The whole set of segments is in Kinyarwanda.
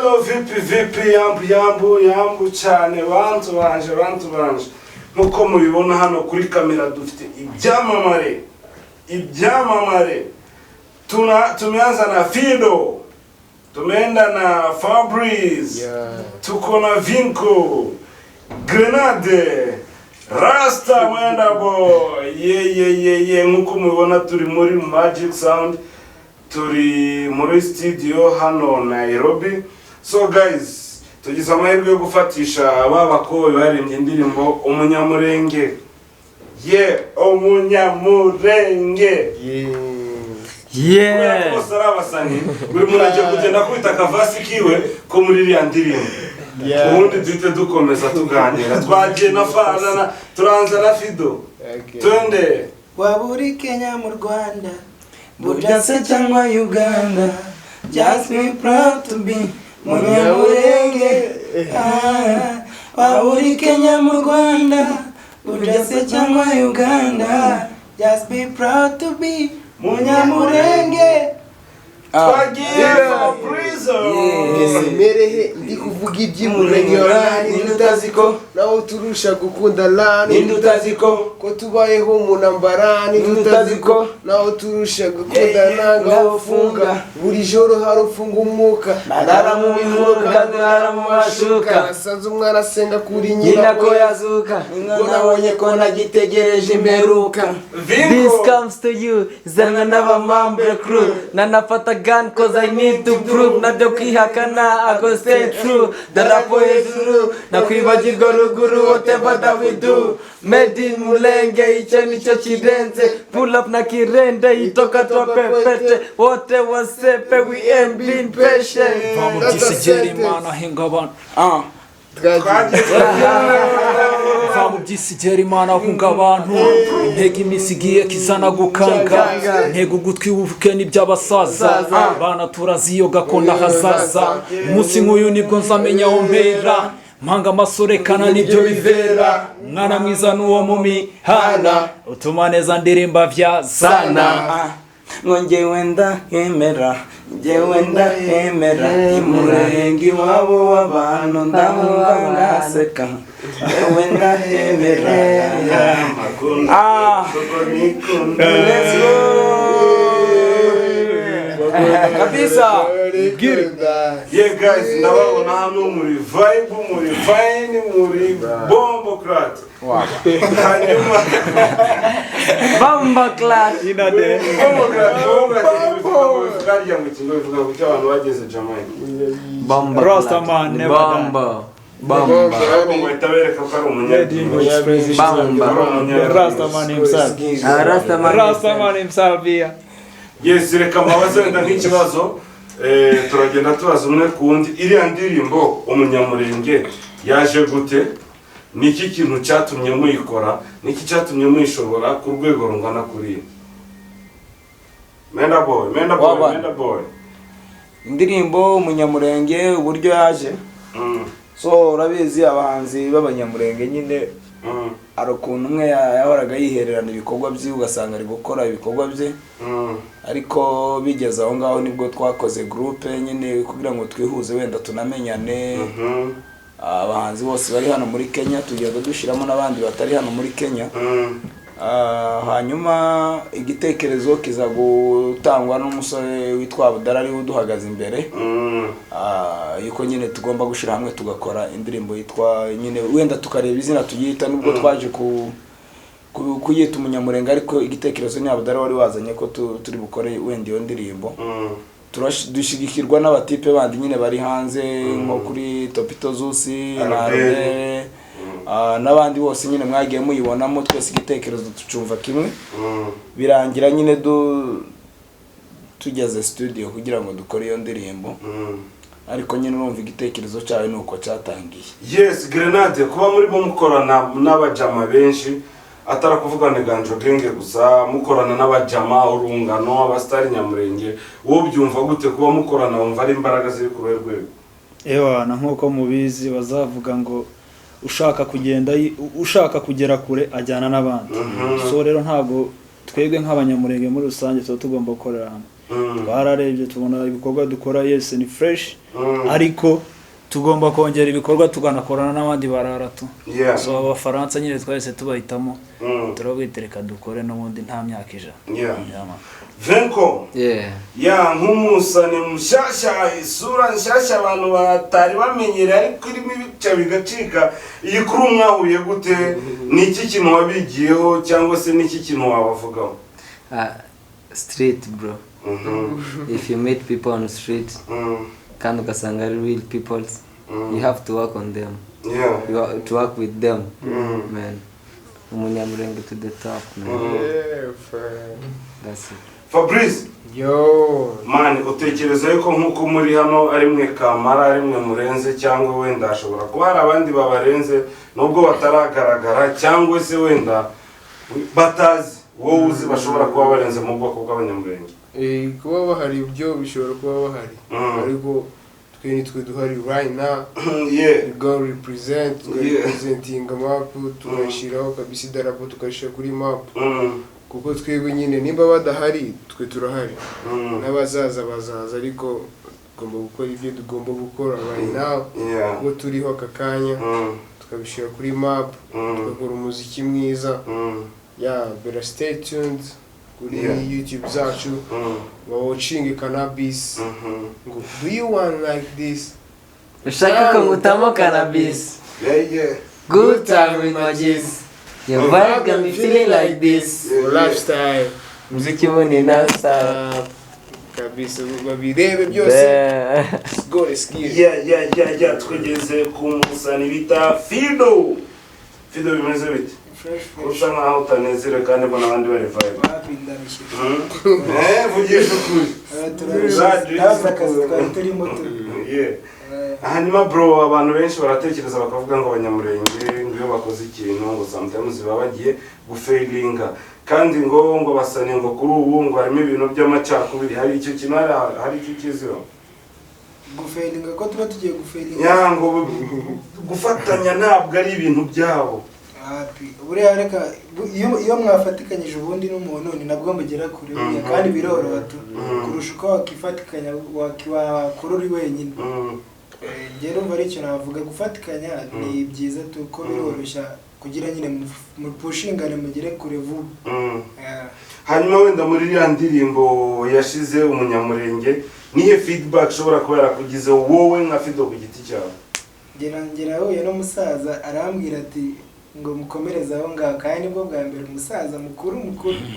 Hello vipi yambu cyane bantu banje nkuko mubibona hano kuri kamera dufite ibyamamare tumeanza na Fido, tumeenda na Fabrice, tuko na Vinko, Grenade, Rasta mwenda boy nkuko mubibona turi muri Magic Sound, turi muri studio hano Nairobi. So guys, tugize amahirwe yo gufatisha ababako baririmbye indirimbo Umunyamurenge. Umunyamurenge. Bose arabasani buri muntu agiye kugenda kwita kavasi kiwe ko muri iriya ndirimbo. Ubundi duhite dukomeza tuganira. Twagiye na Fana, turanza na Fido. Twende. Waburi Kenya mu Rwanda, Bujanse cyangwa Uganda, just be proud to be Munyamurenge. Waburi Kenya mu Rwanda, Bujanse cyangwa Uganda, just be proud to be Munyamurenge. Twagiye Fabrice. Merehe ndi kuvuga iby'Umurenge Nindutaziko nawo turusha gukunda lani Nindutaziko ko tubayeho mu ntambara Nindutaziko nawo turusha gukunda nanga ufunga buri joro harufunga umwuka Narara mu mifuka ndara mu mashuka nasanze umwana asenga kuri nyina ko yazuka nabonye ko nagitegereje imperuka. This comes to you zanga n'abamambre crew nanafata gun cause I need to prove nabyo kwihakana I go stay true darapo hejuru nakwibagirwa ruguru whatever that we do made in Mulenge icyo nicyo kirenze pull up na kirende itoka twapepete wote wasepe we ain't been patient. Vamubyisegera Imana hinga abantu vamubyisegera Imana hunga abantu intege imisigiye kizana gukanga ntego ugutwi uvuke n'iby'abasaza bana turaziyo gakonda hazaza umunsi nk'uyu nibwo nzamenya aho mpera mpanga amasorekana nibyo bivera mwana mwiza n'uwo mu mihana utuma neza ndirimba vya zana Ngewe ndahemera Umurenge wabo w'abantu ndahunga ngaseka ngewe ndahemera let's go kabisa. Yeah guys, ndababona hano muri vibe, muri fine, muri bombo clat. Hanyuma Bamba clat inade. Bombo clat yamukingo bivuga ko abantu bageze Jamaica. Bamba Rastaman never Bamba itabereka ko ari umunyarwanda. Rastaman himself here. Yes, reka mabaze wenda nk'ikibazo turagenda tubaza umwe kundi iriya ndirimbo Umunyamurenge yaje gute? Niki kintu cyatumye muyikora? Niki cyatumye muyishobora ku rwego rungana kuri? Menda boy. Indirimbo Umunyamurenge uburyo yaje. So urabizi abahanzi b'Abanyamurenge nyine arukuntu umwe yahoraga yihererana ibikorwa bye ugasanga ari gukora ibikorwa bye. Ariko bigeze aho ngaho nibwo twakoze groupe nyine kugira ngo twihuze wenda tunamenyane. Abahanzi bose bari hano muri Kenya tugenda dushiramo n'abandi batari hano muri Kenya. Hanyuma igitekerezo kiza gutangwa n'umusore witwa Abdara ari uduhagaze imbere. Yuko nyine tugomba gushira hamwe tugakora indirimbo yitwa nyine wenda tukareba izina tugiyita nubwo twaje kuyita Umunyamurenge ariko igitekerezo ni Abdara wari wazanye ko turi bukore wenda iyo ndirimbo. Dushigikirwa n'abatipe bandi nyine bari hanze nko kuri Topito Zusi na Rene n'abandi bose nyine mwagiye muyibonamo twese igitekerezo tucumva kimwe. Birangira nyine tugeze studio kugira ngo dukore iyo ndirimbo. Ariko nyine urumva igitekerezo cyawe nuko cyatangiye. Yes, Grenade kuba muri bo mukorana n'abajama benshi atara kuvugana Ganjo Genge gusa mukorana n'abajama urungano abastari Nyamurenge wo byumva gute kuba mukorana wumva ari imbaraga ziri ku rwego? Na nkuko mubizi bazavuga ngo ushaka kugera kure ajyana n'abandi. So rero ntago twebwe nk'Abanyamurenge muri rusange tuba tugomba gukorera hamwe. twararebye tubona ibikorwa dukora yes ni fresh ariko tugomba kongera ibikorwa tukanakorana n'abandi bararatu so abafaransa nyine twahise tubahitamo turabwitereka dukore n'ubundi nta myaka ijana Venko ya nk'umusani mushyashya isura nshyashya abantu batari bamenyereye ariko irimo ibice bigacika iyi kuri mwahuye gute niki kintu wabigiyeho cyangwa se niki kintu wabavugaho street bro if you meet people on street kandi ugasanga ari real people you have to work on them you have to work with them man umunyamurenge to the top man that's it Fabrice yo man utekereza yuko nkuko muri hano ari mwe Kamara ari mwe Murenze cyangwa wenda ashobora kuba hari abandi babarenze nubwo bataragaragara cyangwa se wenda batazi wowe uzi bashobora kuba barenze mu bwoko bw'abanyamurenge kuba bahari ibyo bishobora kuba bahari ariko twe nitwe duhari right now go representing map turashiraho kabisa idarapo tukashira kuri map kuko twebwe nyine nimba badahari twe turahari n'abazaza bazaza ariko tugomba gukora ibyo tugomba gukora right now ngo turiho akakanya tukabishira kuri map tugakora umuziki mwiza better stay tuned kuri YouTube zacu watching cannabis ngo do you want like this ushaka ko ngutamo cannabis good time with my G's your vibe got me feeling like this lifestyle muziki muni non-stop kabisa babirebe byose go let's get twegeze ku musani bita Fido bimeze bite usa nkaho utanezerewe kandi mbona abandi bari vibe vugisha ukuri hanyuma bro abantu benshi baratekereza bakavuga ngo abanyamurenge iyo bakoze ikintu ngo sometimes baba bagiye gufailinga kandi ngo basane ngo kuri ubu ngo harimo ibintu by'amacakubiri hari icyo kintu hari icyo kiziho gufailinga ko tuba tugiye gufailinga ngo gufatanya ntabwo ari ibintu byabo buriya reka iyo mwafatikanyije ubundi n'umuntu ni nabwo mugera kure kandi biroroha kurusha uko wakifatikanya wakora uri wenyine ngero umva aricyo navuga gufatikanya ni byiza ko biroroshya kugira nyine mu pushingane mugere kure vuba hanyuma wenda muri iriya ndirimbo yashize umunyamurenge nihe feedback ushobora kuba yarakugize wowe nka Fido ku giti cyawe ngera huye n'umusaza arambwira ati ngo mukomereze aho ngaho kandi nibwo bwa mbere umusaza mukuru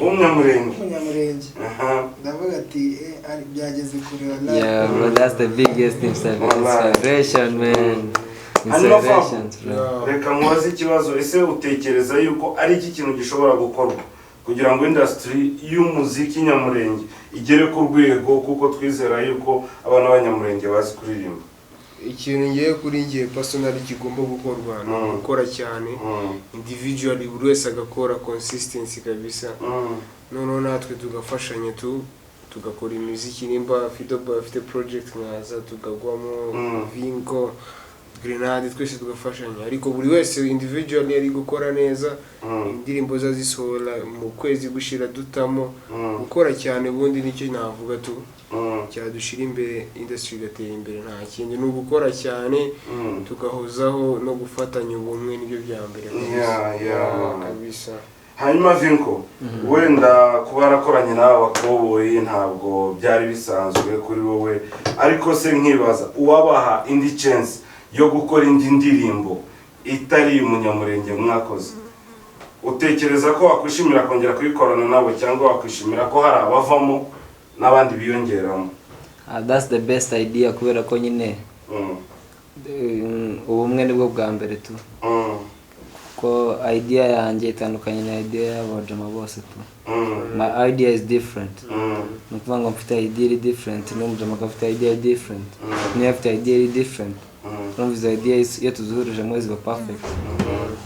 umunyamurenge ndavuga ati byageze kure yeah bro that's the biggest inspiration man inspiration reka mubaze ikibazo ese utekereza yuko ari iki kintu gishobora gukorwa kugira ngo industry y'umuziki nyamurenge igere ku rwego kuko twizera yuko abantu b'abanyamurenge bazi kuririmba ikintu ngiye kuri ngiye personally kigomba gukorwa no gukora cyane individually buri wese agakora consistency kabisa noneho natwe tugafashanya tugakora imiziki nimba Fido afite project nkaza tugagwamo Vinko Grenade twese tugafashanya ariko buri wese individually ari gukora neza indirimbo zazisohora mu kwezi gushira dutamo gukora cyane ubundi nicyo navuga cyadushira imbere industry gateye imbere nta kindi no gukora cyane tugahozaho no gufatanya ubumwe nibyo bya mbere kabisa hanyuma Vinko wenda kuba arakoranye nawe abakoboyi ntabwo byari bisanzwe kuri wowe ariko se nkibaza uwabaha indi chance yo gukora indi ndirimbo itari umunyamurenge mwakoze utekereza ko wakwishimira kongera kuyikorana nabo cyangwa wakwishimira ko hari abavamo n'abandi biyongeramo that's the best idea kubera ko nyine ubumwe nibwo bwa mbere tu ko idea yanjye itandukanye na idea y'abajama bose tu my idea is different nukuvuga ngo mfite idea different n'umujama afite idea different niyo afite idea different from the idea iyo tuzuhurije muri ziba perfect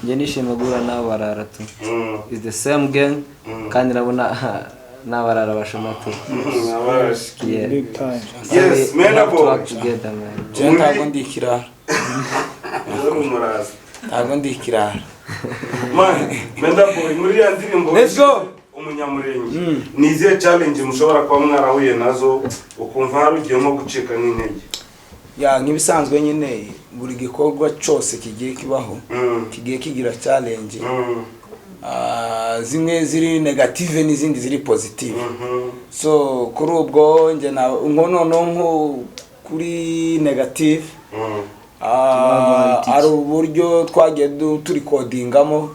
nje nishimiye guhura nabo barara tu is the same gang kandi nabona n'abarara bashoma tu big time yes mena boy together man je ntabwo ndikirara ntabwo ndikirara man mena boy muri ya ndirimbo let's go umunyamurenge ni izihe challenge mushobora kuba mwarahuye nazo ukumva hari ugiye nko gucika n'intege? Ya nk'ibisanzwe nyine buri gikorwa cyose kigiye kibaho kigiye kigira challenge. Zimwe ziri negative n'izindi ziri positive. So kuri ubwo nge na nko kuri negative ari uburyo twagiye turi codingamo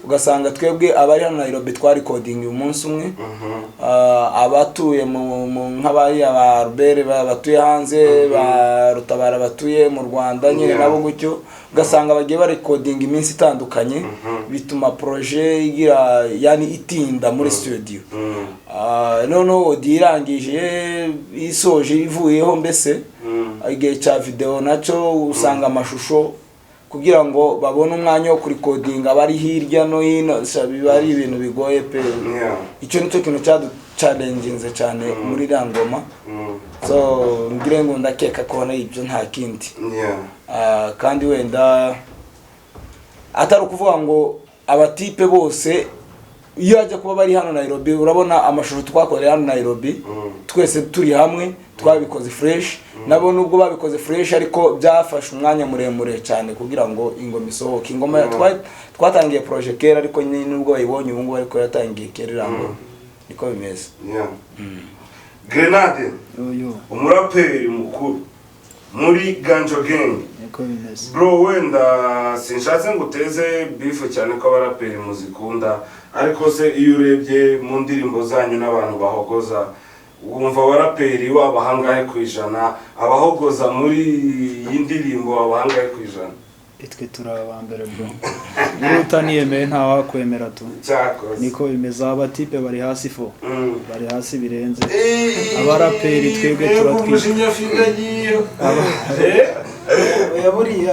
ugasanga twebwe abari hano Nairobi twari coding uyu munsi umwe, abatuye mu nk'abari aba Robert batuye hanze, ba Rutabara batuye mu Rwanda nyine nabo gutyo, ugasanga bagiye bari coding iminsi itandukanye, bituma projet igira yani itinda muri studio. Noneho dirangije isoje ivuyeho mbese igihe cya video nacyo usanga amashusho kugira ngo babone umwanya wo kuri coding abari hirya no hino biba ari ibintu bigoye pe. Icyo nicyo kintu challenginze cyane muri rangoma. So ngire ngo ndakeka ko na ibyo nta kindi. Kandi wenda atari ukuvuga ngo abatipe bose iyo ajya kuba bari hano Nairobi, urabona amashusho twakorera hano Nairobi twese turi hamwe twabikoze fresh, nabo nubwo babikoze fresh ariko byafashe umwanya muremure cyane kugira ngo ingoma isohoke. Ingoma twatangiye project kera ariko nubwo bayibonye ubu ngo ariko yatangiye kera ngo niko bimeze. Grenade umuraperi mukuru muri Ganjo Gang. Niko bimeze Bro, wenda sinshatse ngo uteze beef cyane ko abaraperi muzikunda, ariko se iyo urebye mu ndirimbo zanyu n'abantu bahogoza wumva abaraperi wabahangaye kwijana, abahogoza muri iyi ndirimbo wabahangaye kwijana? Itwe turaba mbere bro. Niba utaniyemeye nta wakwemera tu. Cyakoze Niko bimeze, abatipe bari hasi fo. Bari hasi birenze. Abaraperi twebwe turatwisha.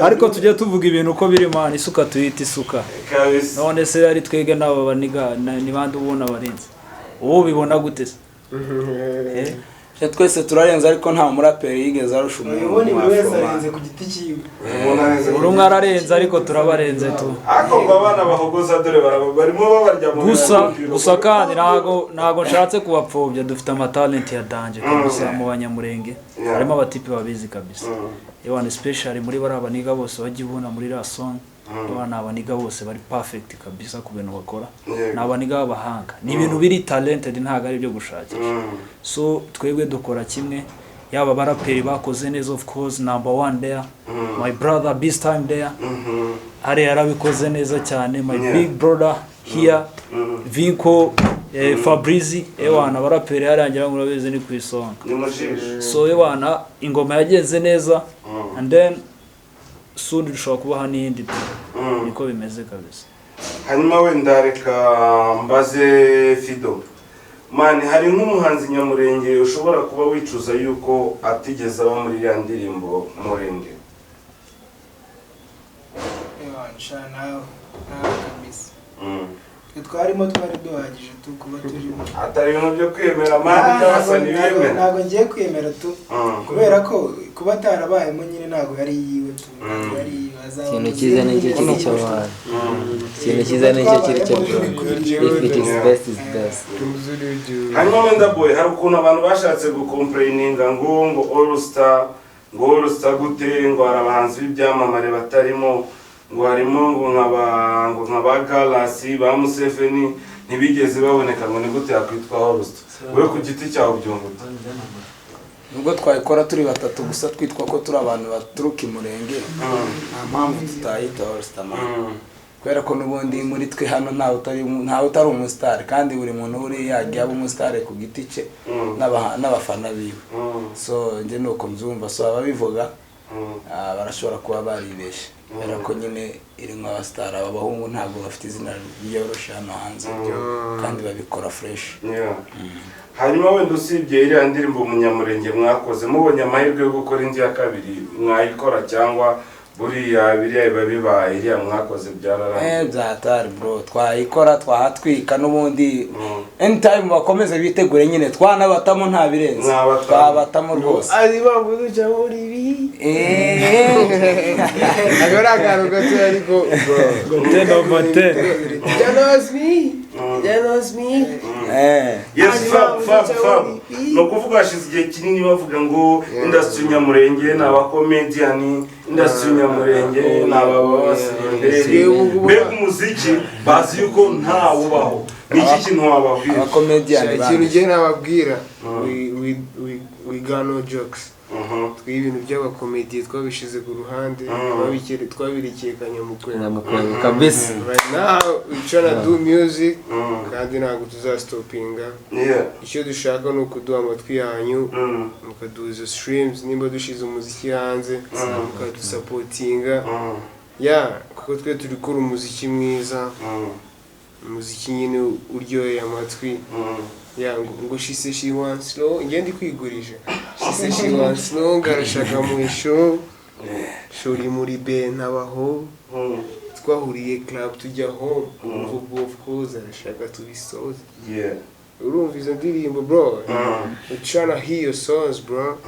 Ariko tujye tuvuga ibintu uko biri man, isuka tuyita isuka. None se ari twege nabo baniga ni bandi ubona barenze. Uwo bibona gute se? Twese turarenze ariko nta muraperi yigeze arusha umuntu. Buri wese arenze ku giti cyiwe. Urumwe ararenze ariko turabarenze tu. Ako abana bahogoza dore barimo babarya mu gusa kandi ntago nshatse kubapfobya, dufite ama talent ya danje kabisa mu banyamurenge. Harimo abatipe babizi kabisa. Ewan especially muri baraba niga bose bagibona muri la song. Ewan abaniga bose bari perfect kabisa ku bintu bakora. Nabaniga babahanga. Ni ibintu biri talented ntago ari byo gushakisha. So twebwe dukora kimwe, yaba baraperi bakoze neza of course number 1 there. My brother Beast Time there. Ari yarabikoze neza cyane, my big brother here. Vinko Fabrizi ewana baraperi yarangira ngo urabizi ni kwisonga. So ewana ingoma yagenze neza and then soon dushobora kubaha n'indi niko bimeze kabisa. Hanyuma wenda reka mbaze Fido, mani hari nk'umuhanzi nyamurenge ushobora kuba wicuza yuko atigeze aba muri ya ndirimbo Murenge? Nshana kabisa. Twarimo twari duhagije tu kuba turimo. Atari ibintu byo kwemera mani cyabasa nibemera. Ntago ngiye kwemera tu. Kubera ko kuba tarabayemo nyine ntago yari yiwe tu. Yari bazaba. Ikintu cyiza n'icyo kiri cy'abantu. Ikintu cyiza n'icyo kiri cy'abantu. If it is best is best. Hanyuma wenda boy hari ukuntu abantu bashatse gucomplaininga ngo All Star gute ngo arabahanzi b'ibyamamare batarimo, ngo harimo ngo nkaba Galasi ba Museveni ntibigeze baboneka, ngo ni gute yakwitwa All Star? Wewe ku giti cyawe byumvuta? Nubwo twayikora turi batatu gusa twitwa ko turi abantu baturuka Imurenge, nta mpamvu tutayita All Star man. Kubera ko nubundi muri twe hano ntawe utari umustar, kandi buri muntu uri yagiye aba umustar ku giti cye n'abafana biwe. So nje nuko mbyumva, so ababivuga barashobora kuba baribeshe. Kubera ko nyine irimo abastar, abahungu ntabwo bafite izina ryoroshye hano hanze kandi babikora fresh. Hanyuma wenda usibye iriya ndirimbo Umunyamurenge mwakoze, mubonye amahirwe yo gukora indi ya kabiri mwayikora cyangwa buriya biriya biba bibaye iriya mwakoze byararangiye? Byatari bro, twayikora twahatwika n'ubundi anytime bakomeze bitegure nyine twanabatamo nta birenze, twabatamo rwose. Ari bavuze cyangwa uri bi Ako ni akantu gato ariko bro. 10 over 10. That knows me. Yes, Fab. No kuvuga hashize igihe kinini bavuga ngo industry Nyamurenge ni abakomedian, industry Nyamurenge ni ababasenderi. Mbega umuziki bazi yuko nta ubaho. Niki kintu wababwira? Abakomedian Ikintu ngiye nababwira, we got no jokes. Ibintu by'abakomediye twabishize ku ruhande, twabirikiye Kanyamukwezi kabisa. Right now we trying to do music kandi ntabwo tuzastopinga. Icyo dushaka ni ukuduha amatwi yanyu, mukaduza streams, nimba dushize umuziki hanze mukadusapotinga. Kuko twe turi gukora umuziki mwiza, umuziki nyine uryoheye amatwi. Ngo she said she wants slow, ngende kwigurisha. She said she wants slow, ngarashaka mu show. Shori muri ben abaho. Twahuriye club tujya home. Of course arashaka tubisoze. Urumva izo ndirimbo bro. We're trying to hear your songs bro.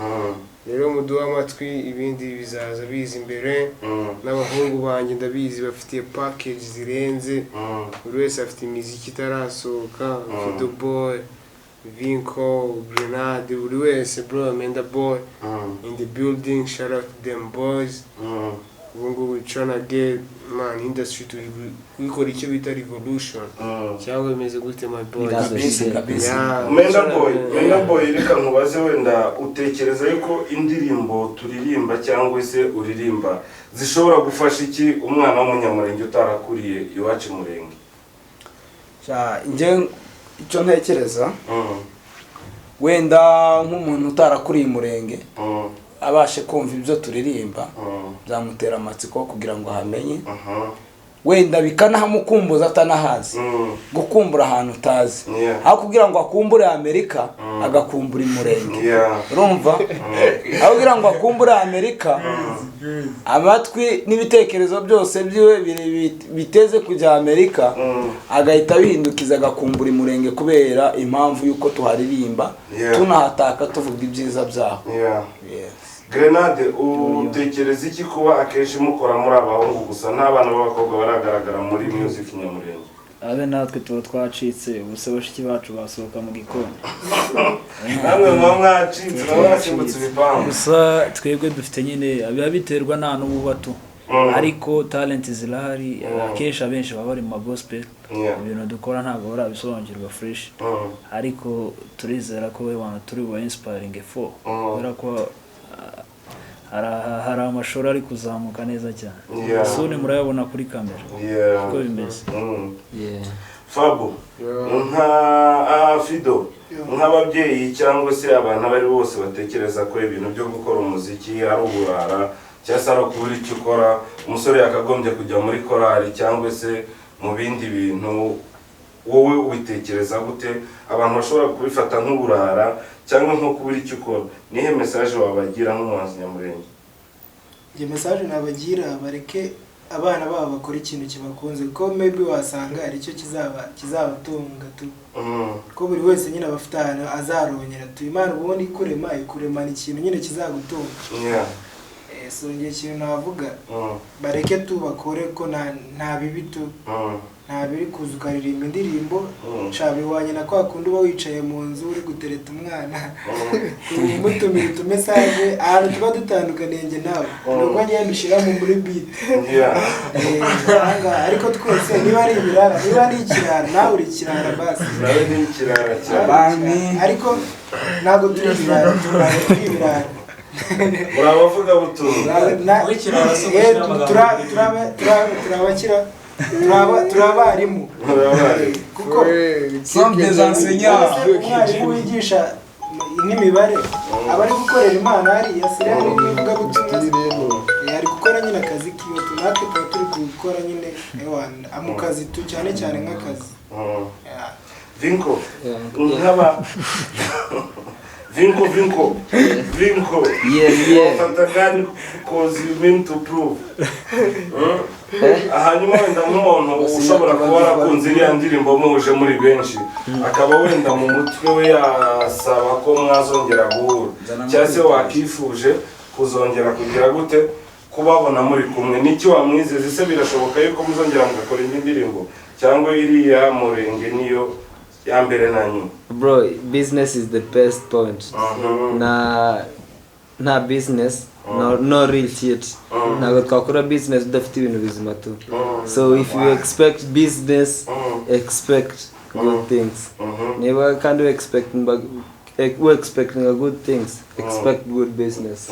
Rero muduha amatwi ibindi bizaza biza imbere. N'abahungu banjye ndabizi bafite package zirenze. Buri wese afite imiziki itarasohoka. The boy Vinko, Grenade, buri wese bro, Menda boy in the building, shout out to them boys. We're trying to get man industry to gukora icyo bita revolution. Cyangwa bimeze gute my boy? Menda boy reka nkubaze wenda utekereza yuko indirimbo turirimba cyangwa se uririmba zishobora gufasha iki umwana w'umunyamurenge utarakuriye iwacu Murenge? Nje icyo ntekereza wenda nk'umuntu utarakuriye Murenge abashe kumva ibyo turirimba byamutera amatsiko kugira ngo hamenye wenda bikanahamukumbuza atanahazi gukumbura ahantu utazi aho kugira ngo akumbure Amerika agakumbura Murenge urumva aho kugira ngo akumbure Amerika amatwi n'ibitekerezo byose byiwe biteze kujya Amerika agahita bihindukiza agakumbura Murenge kubera impamvu yuko tuharirimba tunahataka tuvuga ibyiza byaho. Grenade utekereza iki kuba akenshi mukora muri abahungu gusa n'abana b'abakobwa baragaragara muri music Nyamurenge? Abe natwe tuba twacitse ubuse bashiki bacu basohoka mu gikoni. Namwe mwacitse n'abasimbutse ibipangu. Gusa twebwe dufite nyine biba biterwa nta n'ububatu. Ariko talent zirahari akenshi abenshi baba bari mu gospel. Ibintu dukora ntabwo barabisobanukirwa fresh. Ariko turizera ko we wantu turi wa inspiring for. Kubera ko hari amashuri ari kuzamuka neza cyane. Sone murayabona kuri kamera. Uko bimeze. Fabo nka Fido nk'ababyeyi cyangwa se abantu abari bose batekereza ko ibintu byo gukora umuziki ari uburara cyangwa se ari ukubura icyo ukora, umusore yakagombye kujya muri korali cyangwa se mu bindi bintu, wowe ubitekereza gute? Abantu bashobora kubifata nk'uburara cyangwa nko kubura icyo ukora, nihe message wabagira nk'umuhanzi Nyamurenge? Iyo message nabagira bareke abana babo bakora ikintu kibakunze, ko maybe wasanga ari cyo kizabatunga tu. Ko buri wese nyine abafite ahantu azarongera tu. Imana ubundi ikurema ni ikintu nyine kizagutunga. So ngiye ikintu navuga bareke tu bakore ko nta bibi tu. Nta biri kuzukaririmba indirimbo cabe wanye na kwa kundi uba wicaye mu nzu uri gutereta umwana mutumira message ahantu tuba dutandukaniye nge nawe nuko ngiye mbishiramo muri beat ariko twese niba ari ibirara niba ari ikirara nawe uri ikirara basi nawe ni ikirara cyane ariko ntago turi ibirara murabavuga butumwa turabakira turabarimu kuko umwarimu wigisha n'imibare aba ari gukorera Imana hariya siriya n'ibivuga butumwa ari gukora nyine akazi kiwe, natwe tuba turi gukora nyine mu kazi tu cyane cyane nk'akazi. Vinko nkaba Vinko. Fantagani cause you mean to prove. Hanyuma wenda nk'umuntu ushobora kuba warakunze iriya ndirimbo muje muri benshi akaba wenda mu mutwe we yasaba ko mwazongera guhura cyangwa se wakifuje kuzongera kugira gute kubabona muri kumwe n'icyo wamwizeza ese birashoboka yuko muzongera mugakora indi ndirimbo cyangwa iriya Murenge niyo ya mbere na nyuma? Bro, business is the best point. Na business, no real shit. Ntabwo twakora business udafite ibintu bizima tu. So if you expect business, expect good things. Niba kandi we're expecting a good things, expect good business.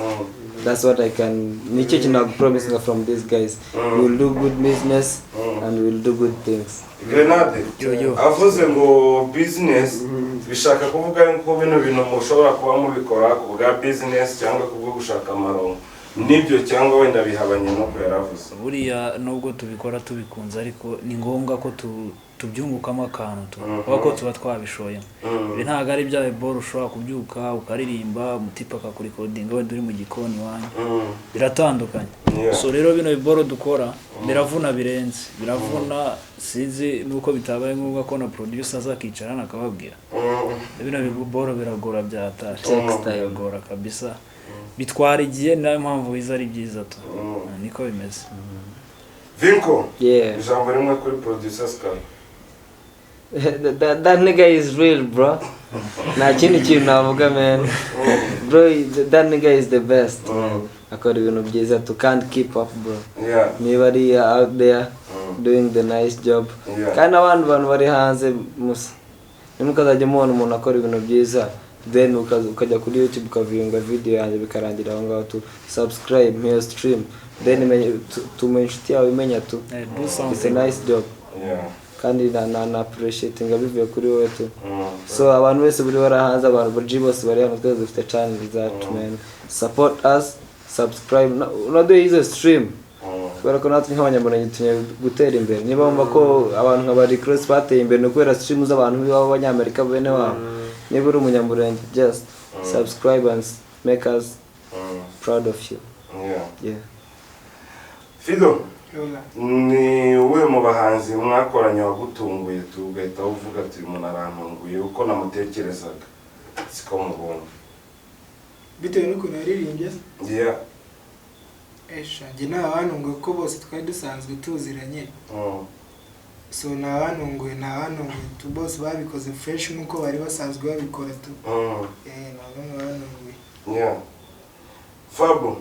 That's what I can. Niche kinag promising from these guys. We'll do good business and we'll do good things. Grenade avuze ngo business bishaka kuvuga ko bino bintu mushobora kuba mubikora ku bwa business cyangwa kubwo gushaka amarongo nibyo cyangwa wenda bihabanye no kweravuze? Buriya nubwo tubikora tubikunze ariko ni ngombwa ko tubyungukamo akantu kuko tuba twabishoye. Ibi ntago ari bya boro ushobora kubyuka ukaririmba umutipa akakurikodinga wenda uri mu gikoni wanyu, biratandukanye. So rero bino boro dukora biravuna birenze, biravuna sinzi nuko bitabaye ngombwa ko na producer azakicarana akababwira. Bino boro biragora byataje, biragora kabisa, bitwara igihe, nayo mpamvu biza ari byiza tu niko bimeze. Vinko, yeah, ijambo rimwe kuri producer Ska. That nigga is real, bro. Nta kindi kintu navuga, man. Bro, that nigga is the best. Akora ibintu byiza tu, can't keep up, bro. Yeah. Niba ari out there doing the nice job. Kandi abantu bari hanze musa. Nimukazajya mubona umuntu akora ibintu byiza, then ukajya kuri YouTube ukaviewinga video yanjye bikarangira aho ngaho tu subscribe me stream, then tumenye inshuti yawe imenya tu. It's a nice job. Yeah. Kandi na appreciating abivuye kuri wowe tu. So abantu bese buri barahanze, abantu buri bose bari hano twese dufite channel zacu, man. Support us, subscribe. Unadwe izo stream. Kubera ko natwe nk'abanyamurenge tunye gutera imbere. Niba wumva ko abantu nka bari cross bateye imbere no kubera stream z'abantu b'abanyamerika bene wabo. Niba uri umunyamurenge, just subscribe and make us proud of you. Yeah. Fido, ni uwe mu bahanzi mwakoranye wagutunguye tugahita uvuga ati umuntu arantunguye uko namutekerezaga siko mubona? Bitewe n'ukuntu yaririmbye? Yeah. Njye ntawantunguye ko bose twari dusanzwe tuziranye. So ntawantunguye tu bose babikoze fresh nk'uko bari basanzwe babikora tu. Ntawantunguye. Yeah. Fabo,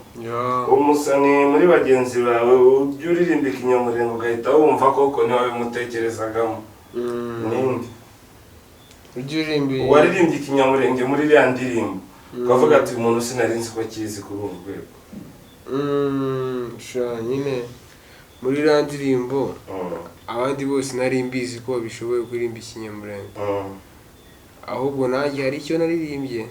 umusani muri bagenzi bawe ujya uririmba ikinyamurenge ugahita wumva koko niwe bimutekerezagamo nindi? Waririmbye ikinyamurenge muri iriya ndirimbo ukavuga ati umuntu sinari nzi ko kizi kuri uru rwego? Nyine muri iriya ndirimbo abandi bose nari mbizi ko bishoboye kuririmba ikinyamurenge, ahubwo nanjye hari icyo naririmbye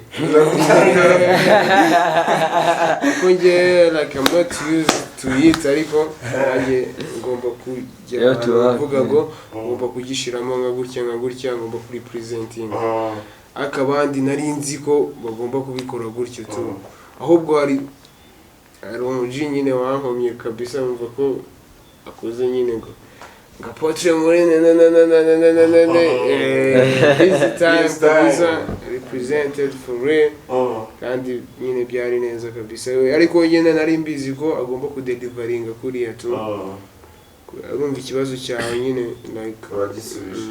kuko njye like I'm not used to it, ariko nanjye ngomba kujya kuvuga ngo ngomba kugishiramo nka gutya ngomba kuri presenting, akabandi nari nzi ko bagomba kubikora gutyo tu, ahubwo hari umuji nyine wankomye kabisa, mvuga ko akoze nyine ngo Gapotre muri this time kabisa represented for real, kandi nyine byari neza kabisa, ariko nyine nari mbizi ko agomba kudelivaringa kuriya tu, urumva ikibazo cyawe nyine like wagisubije.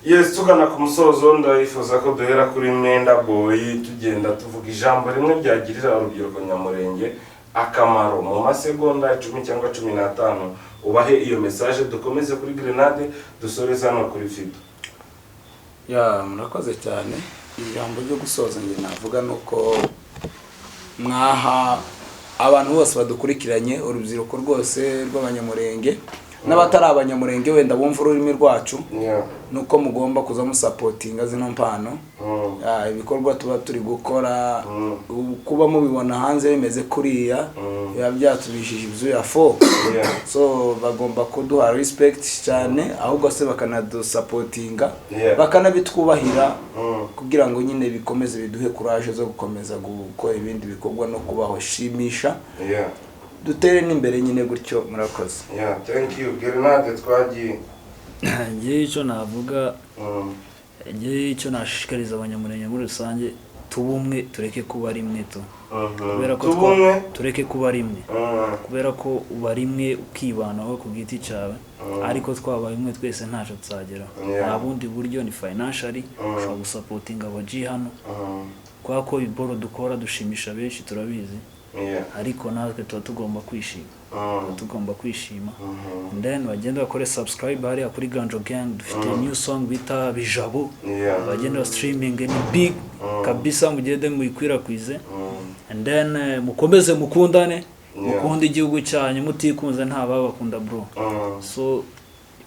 Yes, tugana ku musozo ndayifuza ko duhera kuri Mwenda Boy tugenda tuvuga ijambo rimwe byagirira urubyiruko nyamurenge akamaro mu masegonda 10 cyangwa 15, ubahe iyo message dukomeze kuri Grenade dusoreza no kuri Fido. Murakoze cyane. Ijambo ryo gusoza nge navuga nuko mwaha abantu bose badukurikiranye, urubyiruko rwose rw'abanyamurenge n'abatari abanyamurenge wenda bumva ururimi rwacu, nuko mugomba kuza musapotinga zino mpano. Ibikorwa tuba turi gukora kuba mubibona hanze bimeze kuriya biba byatubishije ibyuya fo. So bagomba kuduha respect cyane, ahubwo se bakanadusapotinga bakanabitwubahira kugira ngo nyine bikomeze biduhe courage zo gukomeza gukora ibindi bikorwa no kubaho shimisha, dutere n'imbere nyine gutyo. Murakoze. Thank you. Grenade twagiye. Ngiye icyo navuga, ngiye icyo nashishikariza abanyamurenge muri rusange, tubumwe tureke kuba rimwe tu Mhm. kubera ko Tubumwe? tureke kuba rimwe Mhm. kubera ko uba rimwe ukibanaho ku giti cyawe ariko twabaye umwe twese ntacyo tuzageraho Yeah. nta bundi buryo ni financially ushobora gusapotinga abaji hano kubera ko iboro dukora dushimisha benshi turabizi Yeah. ariko natwe tuba tugomba kwishima Mhm. tugomba kwishima Mhm. then bagenda bakore subscribe hariya kuri Ganjo Gang dufite new song bita Bijabo Yeah. bagenda streaming ni big kabisa mugende muyikwirakwize and then mukomeze mukundane mukunda igihugu cyanyu mutikunze nta babakunda bro so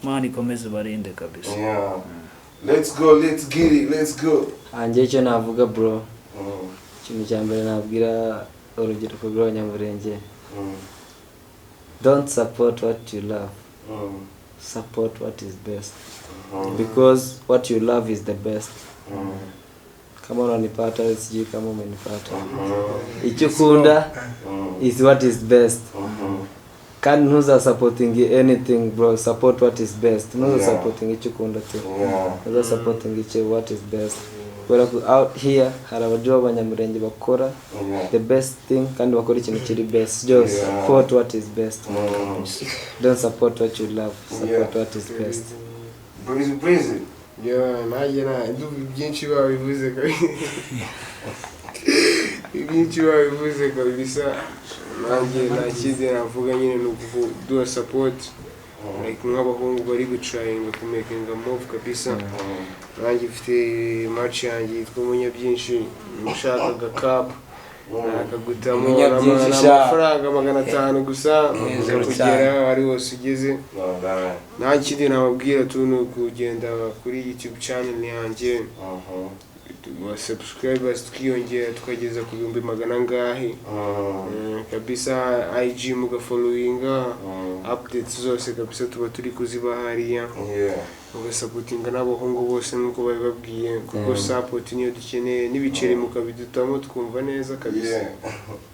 Imana ikomeze barinde kabisa Yeah. Let's go, let's get it, let's go. hanjye icyo navuga bro ikintu cya mbere nabwira urubyiruko rw'abanyamurenge don't support what you love, support what is best, because what you love is the best. Kama unanipata sijui kama umenipata, icyo ukunda is what is best. Can nuza supporting anything bro, support what is best. Nuza supporting icyo ukunda tu, nuza supporting icyo what is best. Kubera ko out here hari abajya b'abanyamurenge bakora the best thing kandi bakora ikintu kiri best. Just support what is best. Don't support what you love, support what is best. Breezy. Yeah, nanjye byinshi babivuze kabisa. Byinshi babivuze kabisa. Nanjye nakindi navuga nyine ni ukuduha support. Like nk'abahungu bari gutrayinga kumakinga move kabisa. Nanjye mfite match yanjye yitwa Munyabyinshi, nshakaga cup akagutamo amafaranga 500 gusa kugera ari hose ugeze. Nta kindi nababwira tu ni kugenda kuri YouTube channel yanjye wa subscribers tukiyongera tukageza ku 100 ngahe kabisa. IG mugafollowinga updates zose kabisa tuba turi kuziba hariya ugasupportinga n'abahungu bose nuko babibabwiye kuko support niyo dukeneye n'ibiceri mukabidutamo twumva neza kabisa.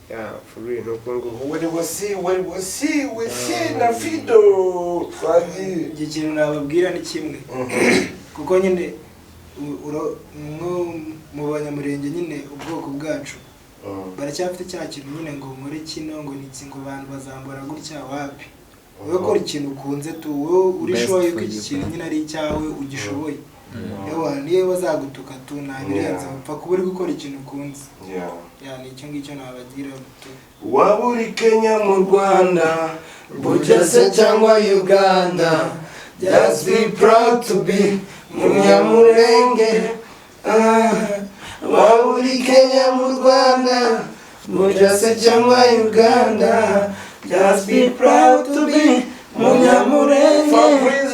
Yeah, for real no kongo we see na video twagi ikintu nababwira ni kimwe kuko nyine mu banyamurenge nyine ubwoko bwacu baracyafite cya kintu nyine ngo nkore kino ngo niki ngo abantu bazambura gutya wapi. Wowe kora ikintu ukunze tu, wowe urishoboye ko iki kintu nyine ari icyawe ugishoboye. Yewe niyo bazagutuka tu nabirenze upfa kuba uri gukora ikintu ukunze. Yani icyo ngicyo nabagira tu. waba uri Kenya mu Rwanda Bugesera cyangwa Uganda, just be proud to be Munyamurenge. Waba uri Kenya mu Rwanda Bugesera cyangwa Uganda, just be proud to be Munyamurenge. Munyamurenge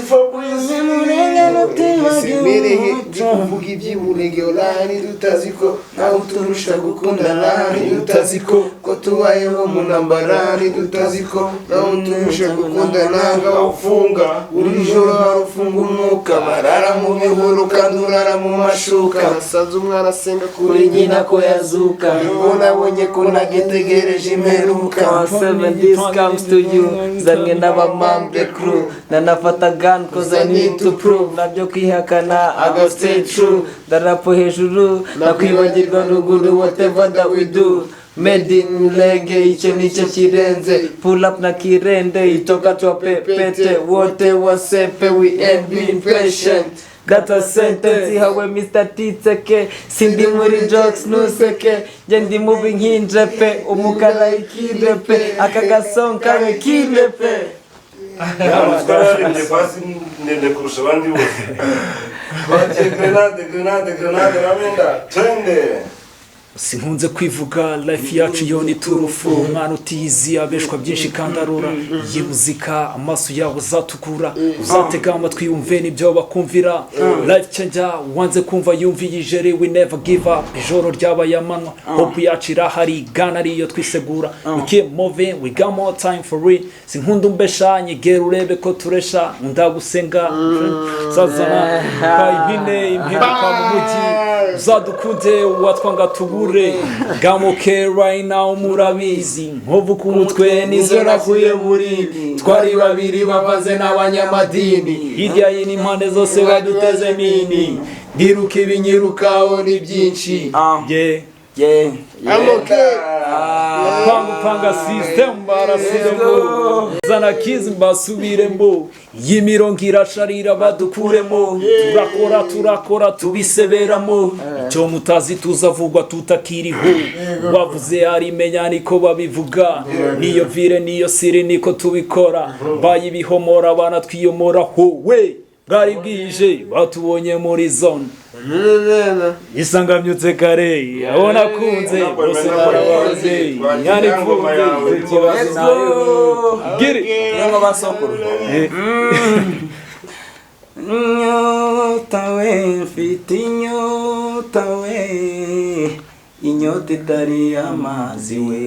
Semereye kuvuga iby'Umurenge online tutaziko naho turusha gukundana tutaziko ko tubayeho mu ntambara tutaziko naho turusha gukundana ngafunga uri joro harufunga umwuka barara mu bihuru kandurara mu mashuka sanze umwana asenga kuri nyina ko yazuka mbona bonye ko nagetegereje imperuka. 7 this comes to you zange n'abamambe crew na nafata gun cause I need to prove nabyo kwihakana I go stay true darapo hejuru nakwibagirwa ruguru whatever that we do made in Mulenge icyo nicyo kirenze pull up na kirende itoka twa pepete wote wasepe we ain't been patient. That was sentence hawe Mr. Titseke sindi muri jokes nuseke je ndi moving hinjepe umukara ikirepe akagasong kawe kirepe. Twararebye pasi ndende kurusha abandi bose. Grenade ramenda twende. sinkunze kwivuga life yacu yo ni turufu umwana utiyizi abeshwa byinshi kandi arura yibuzika amaso yabo uzatukura uzatega amatwi yumve n'ibyo bakumvira life changer wanze kumva yumviye ijere we never give up ijoro ryabaye amanywa hope yacu irahari gana ariyo twisegura we keep moving we got more time for it sinkunda umbesha nyegera urebe ko turesha ndagusenga sazana impine impinduka mu mujyi uzadukunde watwanga tugure gamoke right now murabizi nkovu ku mutwe nizo nakuye muri twari babiri bavaze n'abanyamadini hirya y'ini impande zose baduteze nini ngiruka ibinyirukaho ni byinshi yeah yeah panga system barasiremo zana kizi mbasubiremo y'imirongo irasharira badukuremo turakora tubiseberamo icyo mutazi tuzavugwa tutakiriho wavuze arimenya niko babivuga niyo vire niyo siri niko tubikora bayibihomora abana twiyomoraho we bwari bwije batubonye muri zone isangamyutse kare abona kunze bose narabaze yani pfuye ikibazo nayo giri ngo basokuru nyota we mfite inyota we inyota itari amazi we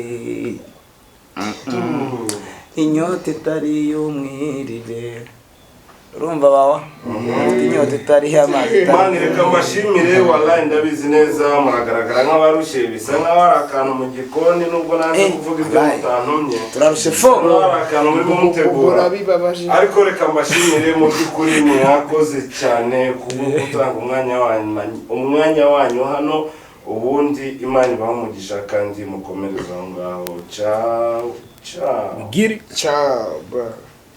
inyota itari y'umwirire urumva bawa inyota itari y'amazi mani reka mbashimire wallahi ndabizi neza muragaragara nk'abarushe bisa nk'aho ari akantu mu gikoni nubwo nanze kuvuga ibyo mutantumye turarushe fo ari akantu murimo mutegura ariko reka mbashimire mu by'ukuri mwakoze cyane kubwo gutanga umwanya wanyu hano ubundi Imana ibahe umugisha kandi mukomereze aho ngaho ciao giri ciao